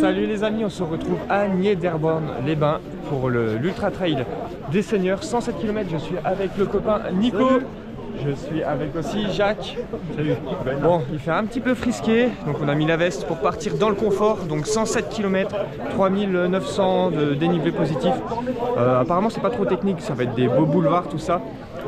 Salut les amis, on se retrouve à Niederborn-les-Bains pour l'Ultra Trail des Seigneurs, 107 km. Je suis avec le copain Nico. Salut. Je suis avec aussi Jacques. Salut. Bon, il fait un petit peu frisqué, donc on a mis la veste pour partir dans le confort. Donc 107 km, 3900 de dénivelé positif. Apparemment c'est pas trop technique, ça va être des beaux boulevards, tout ça.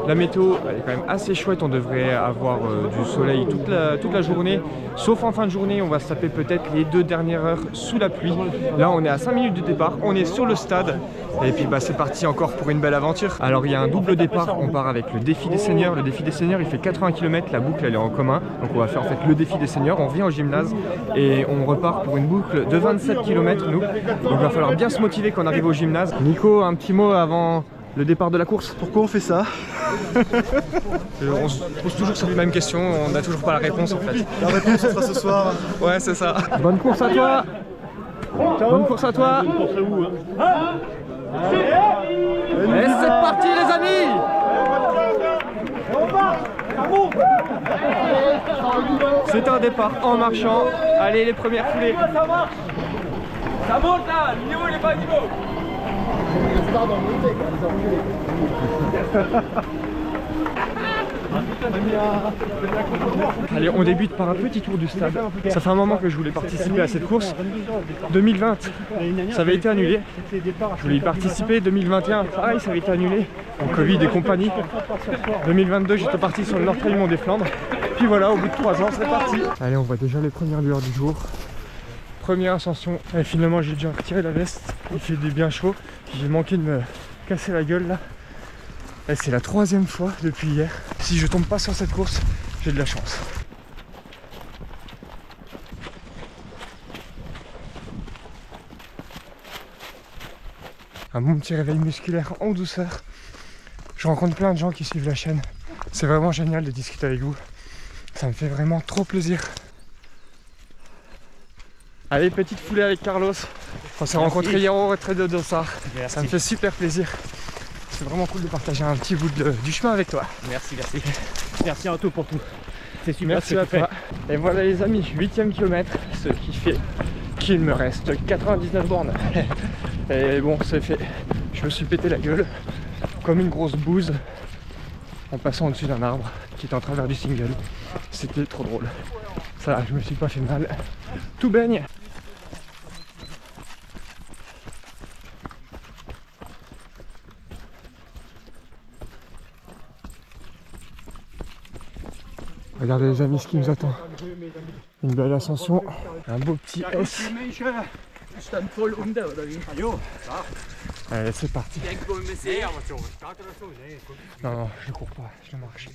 La météo elle est quand même assez chouette, on devrait avoir du soleil toute la journée. Sauf en fin de journée, on va se taper peut-être les 2 dernières heures sous la pluie. Là on est à 5 minutes du départ, on est sur le stade. Et puis bah, c'est parti encore pour une belle aventure. Alors il y a un double départ, on part avec le défi des seniors. Le défi des seniors il fait 80 km, la boucle elle est en commun. Donc on va faire en fait le défi des seniors, on vient au gymnase et on repart pour une boucle de 27 km nous. Donc il va falloir bien se motiver quand on arrive au gymnase. Nico, un petit mot avant le départ de la course? Pourquoi on fait ça? On se pose toujours cette même question, on n'a toujours pas la réponse en fait. La réponse sera ce soir. Ouais c'est ça. Bonne course à toi. Bonne course à toi. Bonne course à vous, hein. Et c'est parti les amis. C'est un départ en marchant. Allez les premières foulées. Ça marche. Ça monte là, le niveau il est pas à niveau. Allez, on débute par un petit tour du stade. Ça fait un moment que je voulais participer à cette course. 2020, ça avait été annulé. Je voulais y participer. 2021, pareil, ça avait été annulé. En Covid et compagnie. 2022, j'étais parti sur le Nord Trail Mont des Flandres. Puis voilà, au bout de 3 ans, c'est parti. Allez, on voit déjà les premières lueurs du jour. Première ascension. Et finalement, j'ai déjà retiré la veste. Il fait bien chaud. J'ai manqué de me casser la gueule là. C'est la 3e fois depuis hier. Si je tombe pas sur cette course, j'ai de la chance. Un bon petit réveil musculaire en douceur. Je rencontre plein de gens qui suivent la chaîne. C'est vraiment génial de discuter avec vous. Ça me fait vraiment trop plaisir. Allez, petite foulée avec Carlos. On s'est rencontrés hier au retrait de Dossard. Merci. Ça me fait super plaisir. C'est vraiment cool de partager un petit bout du chemin avec toi. Merci, merci. Merci en tout pour tout. C'est super. Merci à toi. Et voilà les amis, 8e kilomètre, ce qui fait qu'il me reste 99 bornes. Et bon, c'est fait. Je me suis pété la gueule comme une grosse bouse en passant au-dessus d'un arbre qui est en travers du single. C'était trop drôle. Ça, je me suis pas fait mal. Tout baigne. Regardez les amis ce qui nous attend. Une belle ascension, un beau petit S. Allez c'est parti. Non, je cours pas, je marche.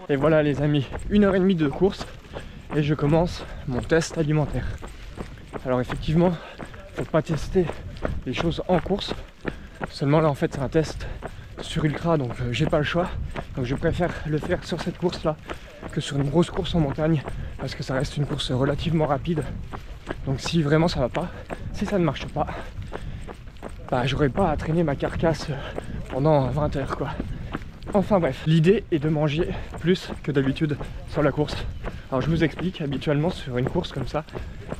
Et voilà les amis, 1h30 de course et je commence mon test alimentaire. Alors effectivement, faut pas tester les choses en course. Seulement là en fait c'est un test sur ultra, donc j'ai pas le choix. Donc je préfère le faire sur cette course là que sur une grosse course en montagne, parce que ça reste une course relativement rapide. Donc si vraiment ça va pas, si ça ne marche pas, bah j'aurais pas à traîner ma carcasse pendant 20 heures quoi. Enfin bref, l'idée est de manger plus que d'habitude sur la course. Alors je vous explique, habituellement sur une course comme ça,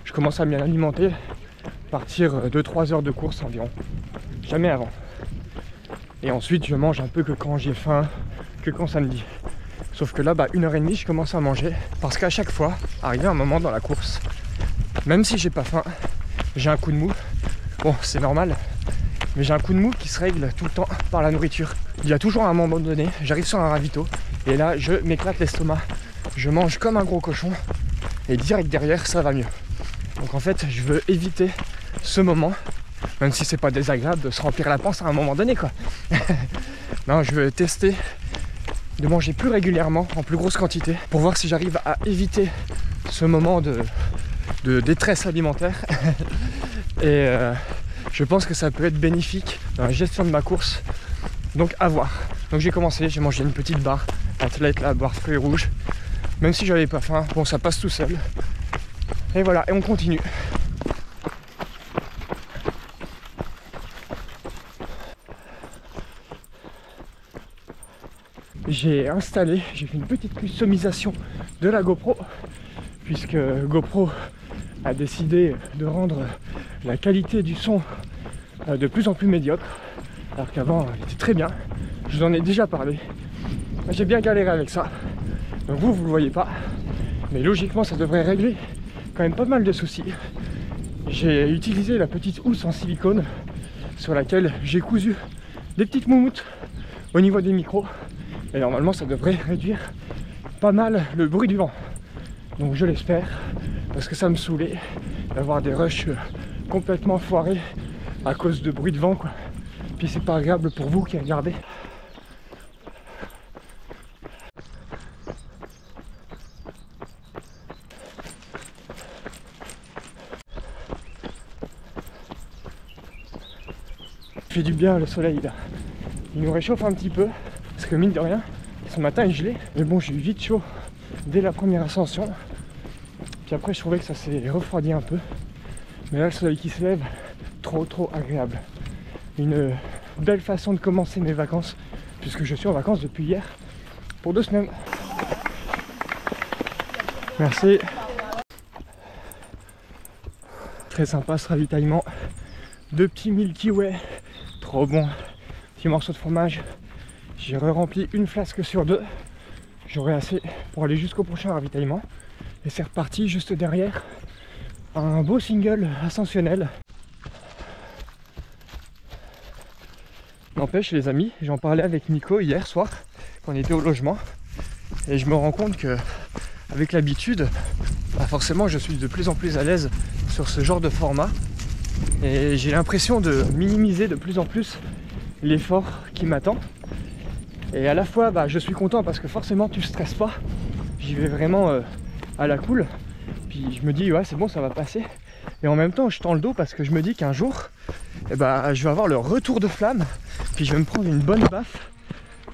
je commence à bien alimenter à partir de 3 heures de course environ, jamais avant. Et ensuite je mange un peu que quand j'ai faim, que quand ça me dit. Sauf que là, 1h30 je commence à manger, parce qu'à chaque fois, arrivé un moment dans la course, même si j'ai pas faim, j'ai un coup de mou. Bon, c'est normal, mais j'ai un coup de mou qui se règle tout le temps par la nourriture. Il y a toujours un moment donné, j'arrive sur un ravito, et là je m'éclate l'estomac. Je mange comme un gros cochon et direct derrière ça va mieux. Donc en fait je veux éviter ce moment, même si c'est pas désagréable de se remplir la panse à un moment donné quoi. Non, je veux tester de manger plus régulièrement, en plus grosse quantité, pour voir si j'arrive à éviter ce moment de détresse alimentaire. Et je pense que ça peut être bénéfique dans la gestion de ma course. Donc à voir. Donc j'ai commencé, j'ai mangé une petite barre athlète, la barre fruits rouges. Même si j'avais pas faim, bon ça passe tout seul. Et voilà, et on continue. j'ai fait une petite customisation de la GoPro, puisque GoPro a décidé de rendre la qualité du son de plus en plus médiocre, alors qu'avant elle était très bien. Je vous en ai déjà parlé. J'ai bien galéré avec ça, donc vous le voyez pas, mais logiquement ça devrait régler quand même pas mal de soucis. J'ai utilisé la petite housse en silicone sur laquelle j'ai cousu des petites moumoutes au niveau des micros, et normalement ça devrait réduire pas mal le bruit du vent. Donc je l'espère, parce que ça me saoulait d'avoir des rushs complètement foirés à cause de bruit de vent, quoi. Puis c'est pas agréable pour vous qui regardez. Il fait du bien le soleil là. Il nous réchauffe un petit peu, parce que mine de rien, ce matin il gelait. Mais bon, j'ai eu vite chaud dès la première ascension. Puis après je trouvais que ça s'est refroidi un peu. Mais là le soleil qui se lève, trop agréable. Une belle façon de commencer mes vacances, puisque je suis en vacances depuis hier pour 2 semaines. Merci. Très sympa ce ravitaillement. 2 petits Milky Way, trop bon. Petit morceau de fromage. J'ai re-rempli une flasque sur 2. J'aurai assez pour aller jusqu'au prochain ravitaillement. Et c'est reparti juste derrière. Un beau single ascensionnel. N'empêche les amis, j'en parlais avec Nico hier soir quand on était au logement. Et je me rends compte que avec l'habitude, forcément je suis de plus en plus à l'aise sur ce genre de format. Et j'ai l'impression de minimiser de plus en plus l'effort qui m'attend. Et à la fois je suis content parce que forcément tu stresses pas. J'y vais vraiment à la cool. Puis je me dis ouais c'est bon, ça va passer. Et en même temps je tends le dos parce que je me dis qu'un jour je vais avoir le retour de flamme. Puis je vais me prendre une bonne baffe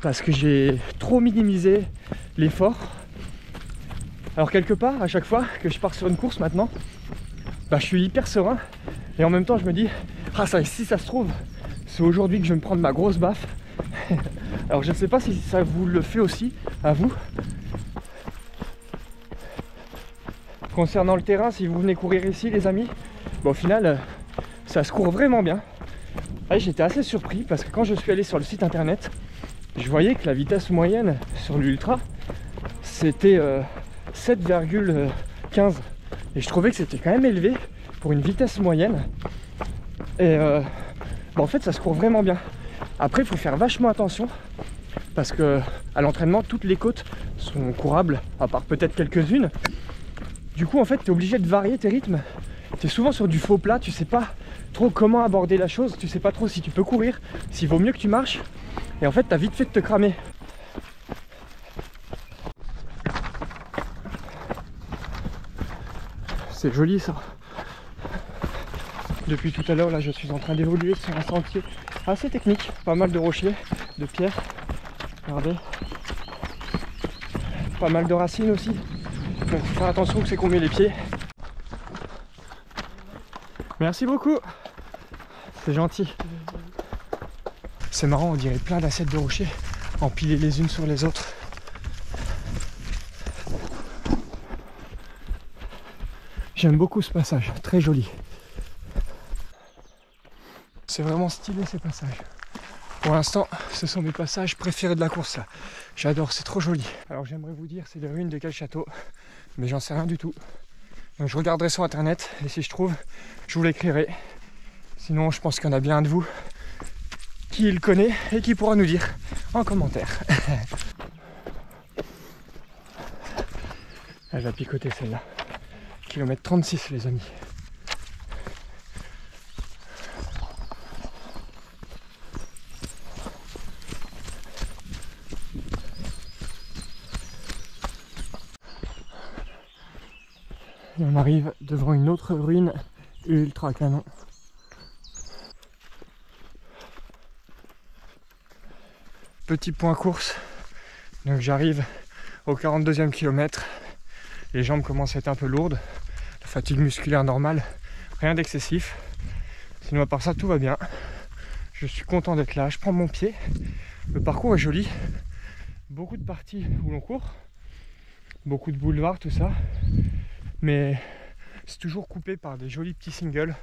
parce que j'ai trop minimisé l'effort. Alors quelque part à chaque fois que je pars sur une course maintenant, je suis hyper serein. Et en même temps je me dis si ça se trouve c'est aujourd'hui que je vais me prendre ma grosse baffe. Alors je ne sais pas si ça vous le fait aussi à vous. Concernant le terrain, si vous venez courir ici les amis, au final ça se court vraiment bien. J'étais assez surpris parce que quand je suis allé sur le site internet, je voyais que la vitesse moyenne sur l'ultra c'était 7,15 et je trouvais que c'était quand même élevé pour une vitesse moyenne. Et en fait ça se court vraiment bien. Après il faut faire vachement attention parce que à l'entraînement toutes les côtes sont courables à part peut-être quelques-unes. Du coup en fait tu es obligé de varier tes rythmes. Tu es souvent sur du faux plat, tu sais pas trop comment aborder la chose, tu sais pas trop si tu peux courir, s'il vaut mieux que tu marches. Et en fait t'as vite fait de te cramer. C'est joli ça. Depuis tout à l'heure là je suis en train d'évoluer sur un sentier assez technique, pas mal de rochers, de pierres, regardez, pas mal de racines aussi, donc faut faire attention que c'est qu'on met les pieds. Merci beaucoup, c'est gentil. C'est marrant, on dirait plein d'assiettes de rochers empilées les unes sur les autres. J'aime beaucoup ce passage, très joli. C'est vraiment stylé ces passages. Pour l'instant, ce sont mes passages préférés de la course là. J'adore, c'est trop joli. Alors j'aimerais vous dire c'est les ruines de quel château, mais j'en sais rien du tout. Donc je regarderai sur internet et si je trouve, je vous l'écrirai. Sinon je pense qu'il y en a bien un de vous qui le connaît et qui pourra nous dire en commentaire. Elle va picoter celle-là. Kilomètre 36 les amis. Et on arrive devant une autre ruine ultra canon. Petit point course, donc j'arrive au 42e kilomètre. Les jambes commencent à être un peu lourdes, la fatigue musculaire normale, rien d'excessif. Sinon à part ça tout va bien. Je suis content d'être là, je prends mon pied. Le parcours est joli, beaucoup de parties où l'on court, beaucoup de boulevards, tout ça, mais c'est toujours coupé par des jolis petits singles,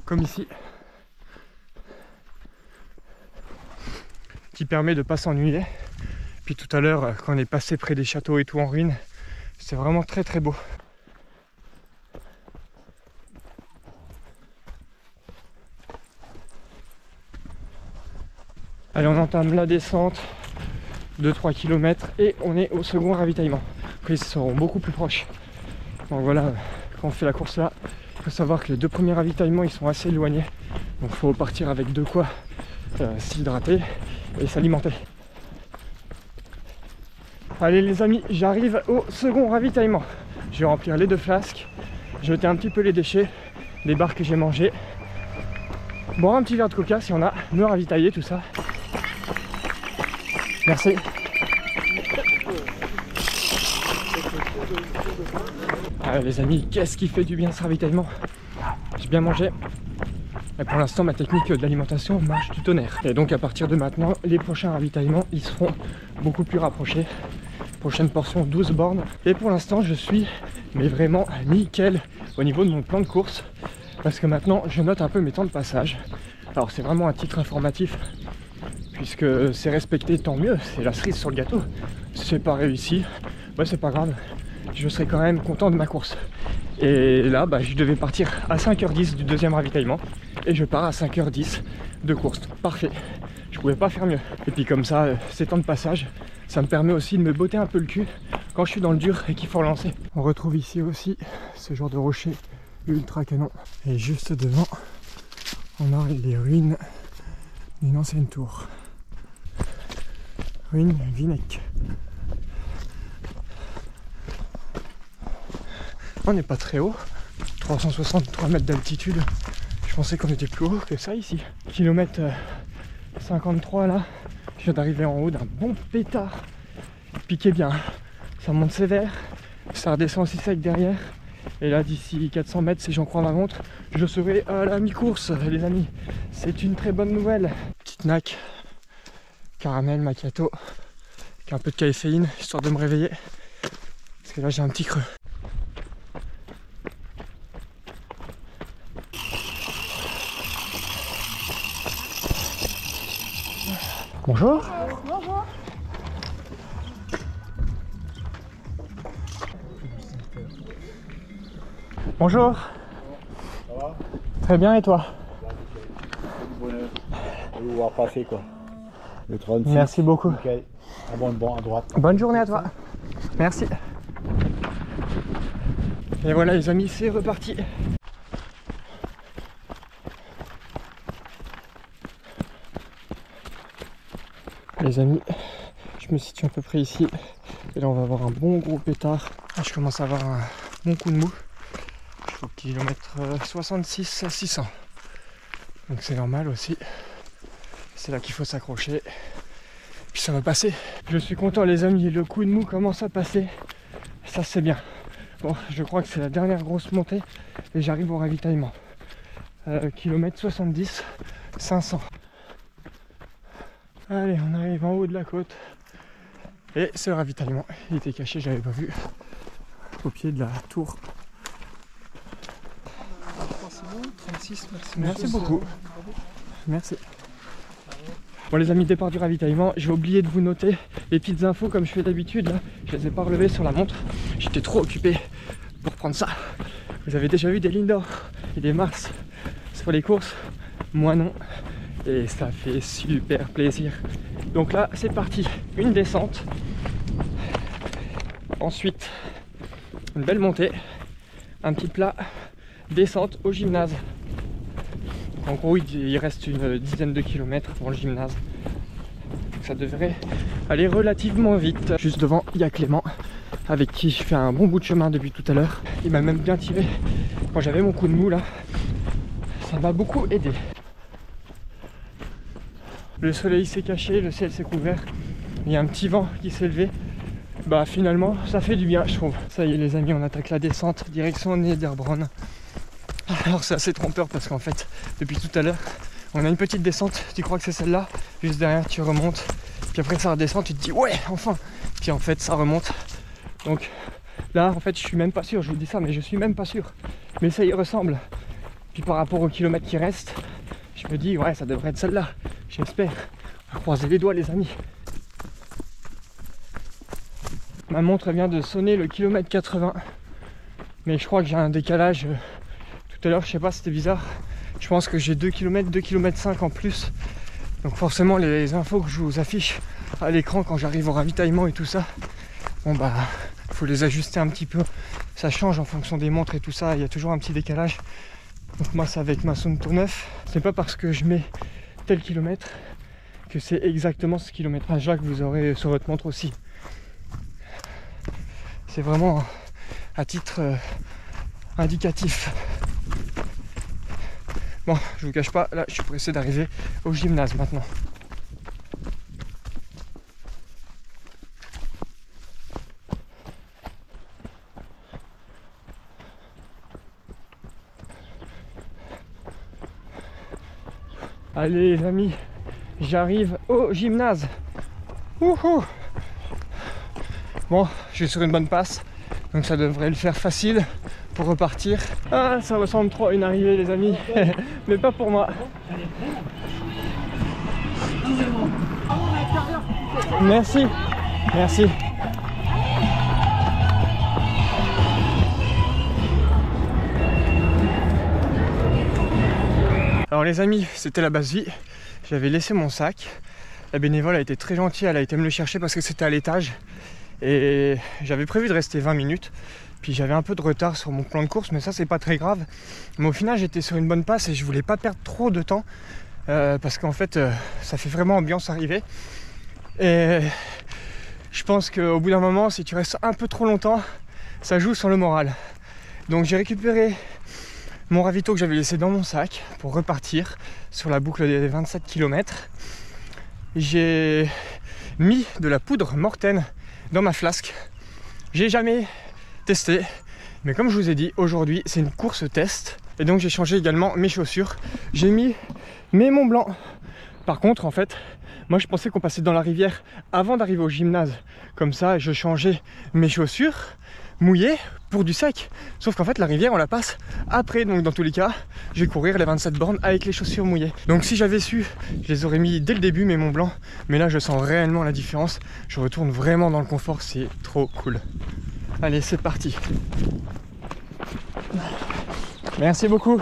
comme ici, qui permet de ne pas s'ennuyer. Puis tout à l'heure, quand on est passé près des châteaux et tout en ruine, c'est vraiment très très beau. Allez, on entame la descente de 3 km et on est au second ravitaillement. Après, ils seront beaucoup plus proches. Donc voilà, quand on fait la course là, il faut savoir que les 2 premiers ravitaillements ils sont assez éloignés. Donc il faut partir avec de quoi s'hydrater et s'alimenter. Allez les amis, j'arrive au second ravitaillement. Je vais remplir les 2 flasques, jeter un petit peu les déchets, les barres que j'ai mangées, boire un petit verre de coca si on a, me ravitailler, tout ça. Merci. Allez les amis, qu'est-ce qui fait du bien ce ravitaillement? J'ai bien mangé. Et pour l'instant, ma technique d'alimentation marche du tonnerre. Et donc à partir de maintenant, les prochains ravitaillements, ils seront beaucoup plus rapprochés. Prochaine portion, 12 bornes. Et pour l'instant, je suis mais vraiment nickel au niveau de mon plan de course. Parce que maintenant, je note un peu mes temps de passage. Alors c'est vraiment un titre informatif. Puisque c'est respecté, tant mieux. C'est la cerise sur le gâteau. Si c'est pas réussi, bah c'est pas grave. Je serai quand même content de ma course. Et là, bah, je devais partir à 5h10 du 2e ravitaillement. Et je pars à 5h10 de course. Parfait. Je pouvais pas faire mieux. Et puis comme ça, ces temps de passage, ça me permet aussi de me botter un peu le cul quand je suis dans le dur et qu'il faut relancer. On retrouve ici aussi ce genre de rocher ultra canon. Et juste devant, on a les ruines d'une ancienne tour. Ruine Vinec. On n'est pas très haut, 363 mètres d'altitude. Je pensais qu'on était plus haut que ça ici. Kilomètre 53 là, je viens d'arriver en haut d'un bon pétard. Piquez bien, ça monte sévère, ça redescend aussi sec derrière. Et là d'ici 400 mètres, si j'en crois ma montre, je serai à la mi-course les amis. C'est une très bonne nouvelle. Petite nac, caramel, macchiato, avec un peu de caféine, histoire de me réveiller. Parce que là j'ai un petit creux. Bonjour. Bonjour. Bonjour. Ça va? Très bien et toi? Bonheur. On va vous voir passer quoi. Le 36. Merci beaucoup. Nickel. Ah bon, à droite. Bonne journée à toi. Merci. Et voilà les amis, c'est reparti. Les amis, je me situe à peu près ici. Et là on va avoir un bon gros pétard. Je commence à avoir un bon coup de mou. Je suis au kilomètre 66 à 600. Donc c'est normal aussi. C'est là qu'il faut s'accrocher. Puis ça va passer. Je suis content les amis, le coup de mou commence à passer. Ça c'est bien. Bon, je crois que c'est la dernière grosse montée. Et j'arrive au ravitaillement. Kilomètre 70, 500. Allez, on arrive en haut de la côte. Et ce ravitaillement, il était caché, j'avais pas vu. Au pied de la tour. 36, merci. Merci beaucoup. Merci. Bon les amis, départ du ravitaillement. J'ai oublié de vous noter les petites infos comme je fais d'habitude. Là, je les ai pas relevées sur la montre. J'étais trop occupé pour prendre ça. Vous avez déjà vu des lignes d'or et des Mars sur les courses? Moi non. Et ça fait super plaisir. Donc là c'est parti, une descente, ensuite une belle montée, un petit plat, descente au gymnase. En gros il reste une dizaine de kilomètres avant le gymnase. Donc ça devrait aller relativement vite. Juste devant il y a Clément avec qui je fais un bon bout de chemin depuis tout à l'heure. Il m'a même bien tiré quand j'avais mon coup de mou là. Ça m'a beaucoup aidé. Le soleil s'est caché, le ciel s'est couvert. Il y a un petit vent qui s'est levé. Bah finalement ça fait du bien je trouve. Ça y est les amis, on attaque la descente direction Niederbronn. Alors c'est assez trompeur parce qu'en fait depuis tout à l'heure on a une petite descente, tu crois que c'est celle-là, juste derrière tu remontes Puis après ça redescend, tu te dis ouais, enfin. Puis en fait ça remonte. Donc là en fait je suis même pas sûr, je vous dis ça mais je suis même pas sûr. Mais ça y ressemble. Puis par rapport au kilomètre qui reste, je me dis ouais ça devrait être celle-là. J'espère. On va croiser les doigts les amis. Ma montre vient de sonner le kilomètre 80. Mais je crois que j'ai un décalage. Tout à l'heure je sais pas, c'était bizarre. Je pense que j'ai 2 km, 2 km 5 en plus. Donc forcément les infos que je vous affiche à l'écran quand j'arrive au ravitaillement et tout ça, bon bah faut les ajuster un petit peu. Ça change en fonction des montres et tout ça, il y a toujours un petit décalage. Donc moi c'est avec ma Suunto 9. C'est pas parce que je mets tel kilomètre que c'est exactement ce kilométrage là que vous aurez sur votre montre aussi. C'est vraiment à titre indicatif. Bon, je vous cache pas, là je suis pressé d'arriver au gymnase maintenant. Allez les amis, j'arrive au gymnase. Wouhou! Bon, je suis sur une bonne passe, donc ça devrait le faire facile pour repartir. Ah, ça ressemble trop à une arrivée les amis, mais pas pour moi. Merci, merci. Alors les amis, c'était la base vie. J'avais laissé mon sac. La bénévole a été très gentille, elle a été me le chercher parce que c'était à l'étage. Et j'avais prévu de rester 20 minutes. Puis j'avais un peu de retard sur mon plan de course, mais ça c'est pas très grave. Mais au final j'étais sur une bonne passe et je voulais pas perdre trop de temps. Parce qu'en fait ça fait vraiment ambiance arrivée. Et je pense qu'au bout d'un moment, si tu restes un peu trop longtemps, ça joue sur le moral. Donc j'ai récupéré mon ravito que j'avais laissé dans mon sac pour repartir sur la boucle des 27 km. J'ai mis de la poudre Morten dans ma flasque. J'ai jamais testé, mais comme je vous ai dit, aujourd'hui c'est une course test. Et donc j'ai changé également mes chaussures. J'ai mis mes Montblanc. Par contre, en fait, moi je pensais qu'on passait dans la rivière avant d'arriver au gymnase. Comme ça, je changeais mes chaussures mouillées pour du sec. Sauf qu'en fait, la rivière, on la passe après. Donc dans tous les cas, je vais courir les 27 bornes avec les chaussures mouillées. Donc si j'avais su, je les aurais mis dès le début, mes Montblanc. Mais là, je sens réellement la différence. Je retourne vraiment dans le confort. C'est trop cool. Allez, c'est parti. Merci beaucoup.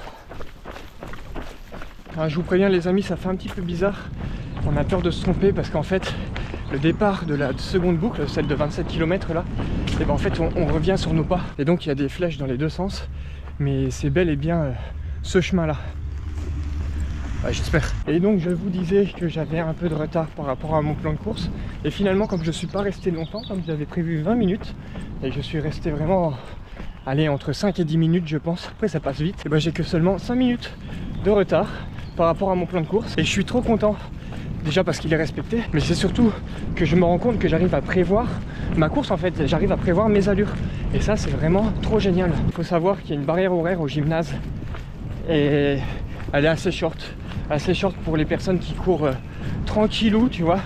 Alors, je vous préviens les amis, ça fait un petit peu bizarre. On a peur de se tromper parce qu'en fait, le départ de la seconde boucle, celle de 27 km là, et ben en fait on revient sur nos pas. Et donc il y a des flèches dans les deux sens. Mais c'est bel et bien ce chemin là. Ouais, j'espère. Et donc je vous disais que j'avais un peu de retard par rapport à mon plan de course. Et finalement, comme je ne suis pas resté longtemps, comme j'avais prévu 20 minutes, et je suis resté vraiment, allez, entre 5 et 10 minutes je pense, après ça passe vite, et ben j'ai que seulement 5 minutes de retard par rapport à mon plan de course. Et je suis trop content, déjà parce qu'il est respecté, mais c'est surtout que je me rends compte que j'arrive à prévoir ma course en fait, j'arrive à prévoir mes allures. Et ça c'est vraiment trop génial. Il faut savoir qu'il y a une barrière horaire au gymnase, et elle est assez short pour les personnes qui courent tranquillou, tu vois.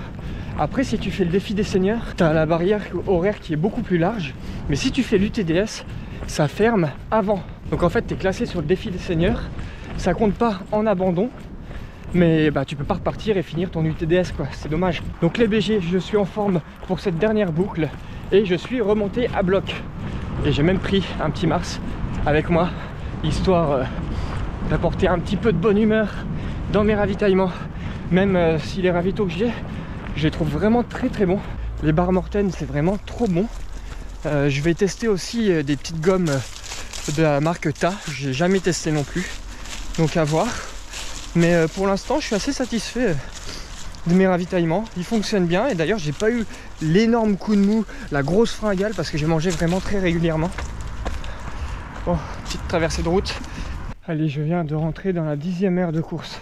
Après, si tu fais le défi des seniors, tu as la barrière horaire qui est beaucoup plus large. Mais si tu fais l'UTDS, ça ferme avant. Donc en fait, tu es classé sur le défi des seniors. Ça compte pas en abandon. Mais bah, tu peux pas repartir et finir ton UTDS, quoi. C'est dommage. Donc les BG, je suis en forme pour cette dernière boucle. Et je suis remonté à bloc. Et j'ai même pris un petit Mars avec moi, histoire d'apporter un petit peu de bonne humeur dans mes ravitaillements. Même si les ravitaux que j'ai, je les trouve vraiment très très bons. Les barres Morten, c'est vraiment trop bon. Je vais tester aussi des petites gommes de la marque Ta. J'ai jamais testé non plus, donc à voir. Mais pour l'instant, je suis assez satisfait de mes ravitaillements. Ils fonctionnent bien, et d'ailleurs, j'ai pas eu l'énorme coup de mou, la grosse fringale, parce que j'ai mangé vraiment très régulièrement. Bon, petite traversée de route. Allez, je viens de rentrer dans la 10e heure de course.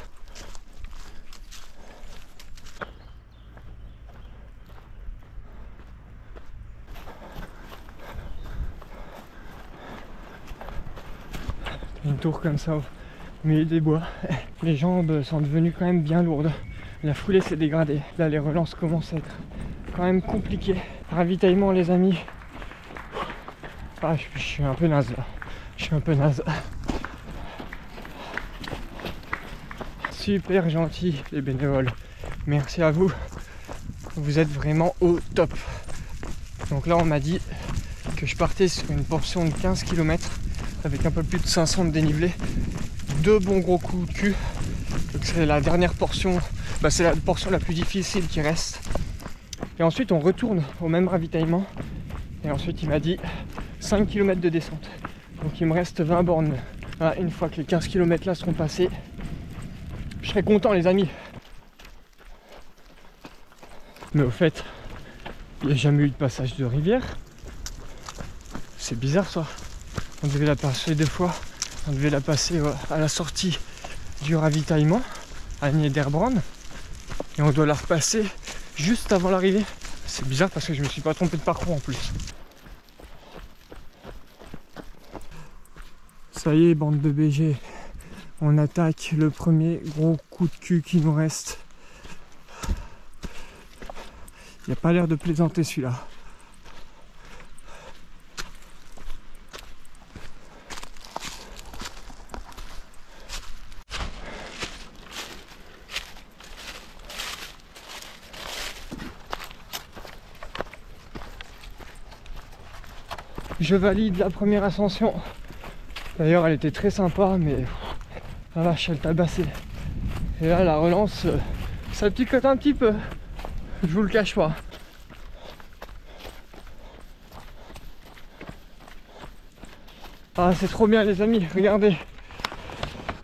Une tour comme ça au milieu des bois. Les jambes sont devenues quand même bien lourdes. La foulée s'est dégradée. Là, les relances commencent à être quand même compliquées. Ravitaillement, les amis. Ah, je suis un peu naze là. Je suis un peu naze. Super gentil les bénévoles. Merci à vous. Vous êtes vraiment au top. Donc là, on m'a dit que je partais sur une portion de 15 km avec un peu plus de 500 de dénivelé. 2 bons gros coups de cul. Donc c'est la dernière portion. C'est la portion la plus difficile qui reste. Et ensuite, on retourne au même ravitaillement. Et ensuite, il m'a dit 5 km de descente. Donc il me reste 20 bornes. Voilà, une fois que les 15 km là seront passés, je serai content les amis. Mais au fait, il n'y a jamais eu de passage de rivière. C'est bizarre ça. On devait la passer 2 fois. On devait la passer à la sortie du ravitaillement à Niederbronn. Et on doit la repasser juste avant l'arrivée. C'est bizarre parce que je me suis pas trompé de parcours en plus. Ça y est, bande de BG. On attaque le premier gros coup de cul qui nous reste. Il n'y a pas l'air de plaisanter celui-là. Je valide la première ascension. D'ailleurs, elle était très sympa, mais la vache, elle tabassait. Et là, la relance, ça picote un petit peu. Je vous le cache pas. Ah, c'est trop bien, les amis. Regardez.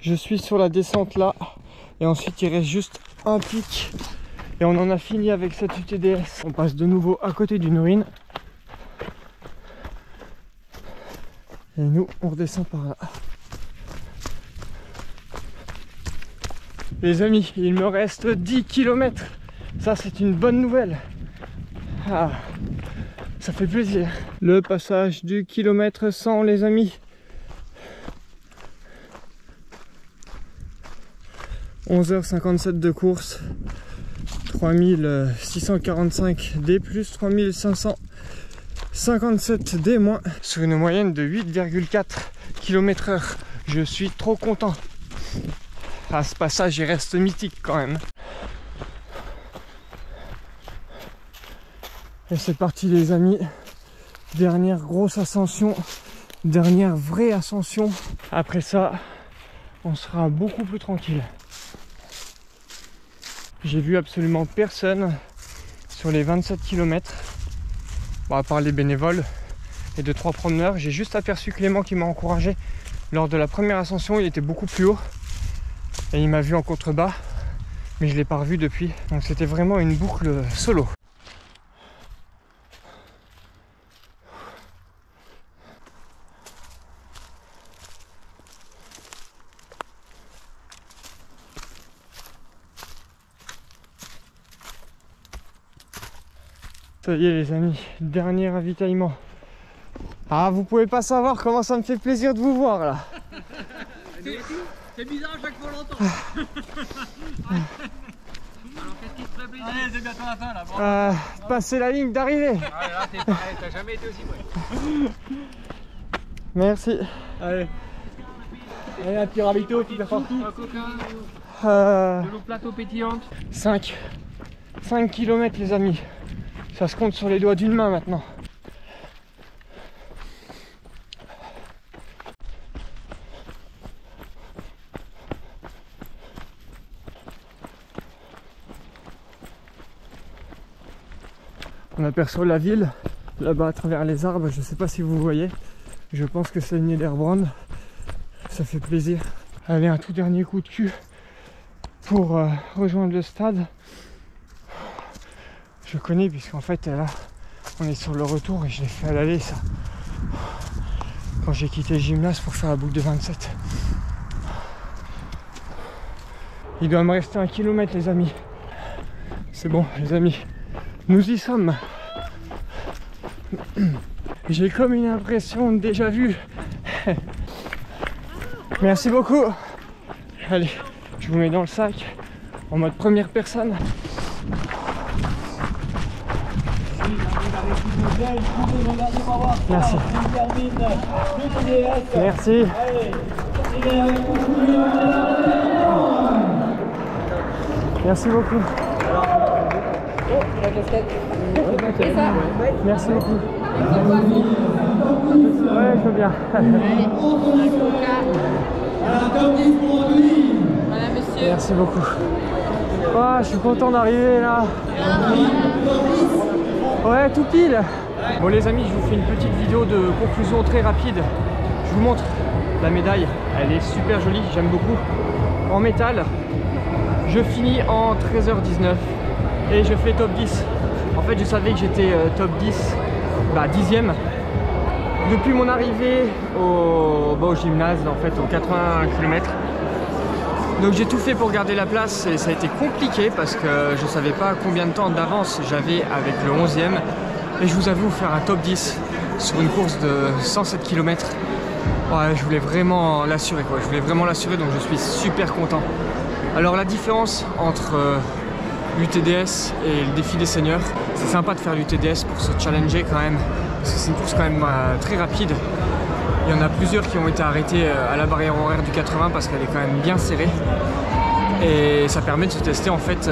Je suis sur la descente là. Et ensuite, il reste juste un pic. Et on en a fini avec cette UTDS. On passe de nouveau à côté d'une ruine. Et nous, on redescend par là. Les amis, il me reste 10 km. Ça, c'est une bonne nouvelle. Ah, ça fait plaisir. Le passage du kilomètre 100, les amis. 11h57 de course. 3645 D+, 3557 D-, sur une moyenne de 8,4 km/h. Je suis trop content. Ah, ce passage, il reste mythique quand même. Et c'est parti les amis. Dernière grosse ascension. Dernière vraie ascension. Après ça, on sera beaucoup plus tranquille. J'ai vu absolument personne sur les 27 km. Bon, à part les bénévoles et 2-3 promeneurs. J'ai juste aperçu Clément qui m'a encouragé lors de la première ascension. Il était beaucoup plus haut et il m'a vu en contrebas, mais je ne l'ai pas revu depuis. Donc c'était vraiment une boucle solo. Ça y est les amis, dernier ravitaillement. Ah, vous pouvez pas savoir comment ça me fait plaisir de vous voir là. C'est bizarre à chaque fois on l'entend. Alors qu'est-ce qui te ferait plaisir? Allez, c'est bientôt la fin là. Bon. Passer la ligne d'arrivée. Ah là t'es pareil, t'as jamais été aussi près. Merci. Allez. Allez, un petit ravito, tu fais partout. Un coca, de l'eau plateau pétillante. 5 km les amis. Ça se compte sur les doigts d'une main maintenant. On aperçoit la ville là-bas à travers les arbres. Je ne sais pas si vous voyez. Je pense que c'est Niederbronn. Ça fait plaisir. Allez, un tout dernier coup de cul pour rejoindre le stade. Je connais puisqu'en fait là on est sur le retour et je l'ai fait à l'aller ça. Quand j'ai quitté le gymnase pour faire la boucle de 27. Il doit me rester 1 km les amis. C'est bon les amis. Nous y sommes. J'ai comme une impression de déjà vu. Merci beaucoup. Allez, je vous mets dans le sac. en mode première personne. Merci. Merci. Merci beaucoup. Merci beaucoup. Ouais, je veux bien. Voilà, monsieur. Merci beaucoup. Oh, je suis content d'arriver là. Ouais, tout pile. Bon les amis, je vous fais une petite vidéo de conclusion très rapide. Je vous montre la médaille. Elle est super jolie, j'aime beaucoup. En métal. Je finis en 13h19 et je fais top 10. En fait, je savais que j'étais top 10, 10e. Depuis mon arrivée au gymnase, en fait, aux 80 km. Donc j'ai tout fait pour garder la place et ça a été compliqué parce que je savais pas combien de temps d'avance j'avais avec le 11e. Et je vous avoue, faire un top 10 sur une course de 107 km, ouais, je voulais vraiment l'assurer quoi. Je voulais vraiment l'assurer, donc je suis super content. Alors la différence entre l'UTDS et le défi des seniors, c'est sympa de faire l'UTDS pour se challenger quand même, parce que c'est une course quand même très rapide. Il y en a plusieurs qui ont été arrêtés à la barrière horaire du 80 parce qu'elle est quand même bien serrée. Et ça permet de se tester en fait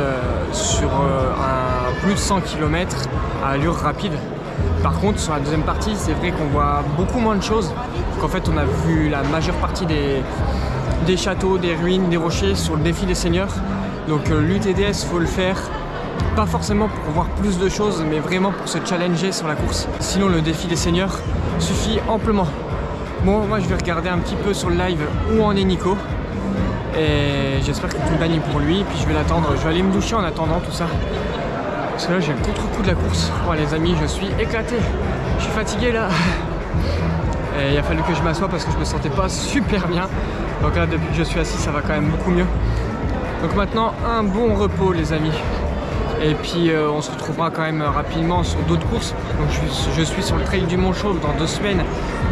sur un plus de 100 km à allure rapide. Par contre, sur la deuxième partie, c'est vrai qu'on voit beaucoup moins de choses. Qu'en fait, on a vu la majeure partie des châteaux, des ruines, des rochers sur le défi des seniors. Donc l'UTDS, faut le faire, pas forcément pour voir plus de choses, mais vraiment pour se challenger sur la course. Sinon, le défi des seniors suffit amplement. Bon, moi je vais regarder un petit peu sur le live où en est Nico. Et j'espère que tout gagne pour lui. Et puis je vais l'attendre. Je vais aller me doucher en attendant tout ça. Parce que là j'ai le contre-coup de la course. Bon les amis, je suis éclaté. Je suis fatigué là. Et il a fallu que je m'assoie parce que je me sentais pas super bien. Donc là depuis que je suis assis ça va quand même beaucoup mieux. Donc maintenant un bon repos les amis. Et puis on se retrouvera quand même rapidement sur d'autres courses. Donc je suis sur le trail du Mont Chauve dans 2 semaines.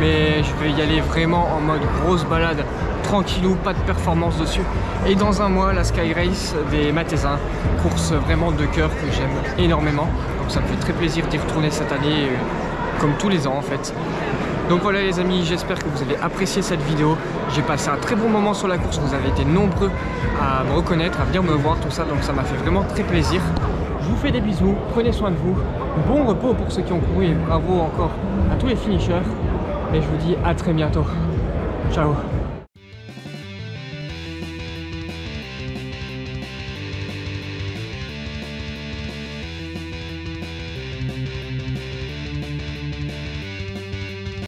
Mais je vais y aller vraiment en mode grosse balade. Tranquillou, pas de performance dessus. Et dans un mois, la Sky Race des Mathésins, course vraiment de cœur que j'aime énormément. Donc ça me fait très plaisir d'y retourner cette année, comme tous les ans en fait. Donc voilà les amis, j'espère que vous avez apprécié cette vidéo. J'ai passé un très bon moment sur la course, vous avez été nombreux à me reconnaître, à venir me voir, tout ça. Donc ça m'a fait vraiment très plaisir. Je vous fais des bisous, prenez soin de vous. Bon repos pour ceux qui ont couru et bravo encore à tous les finishers. Et je vous dis à très bientôt. Ciao.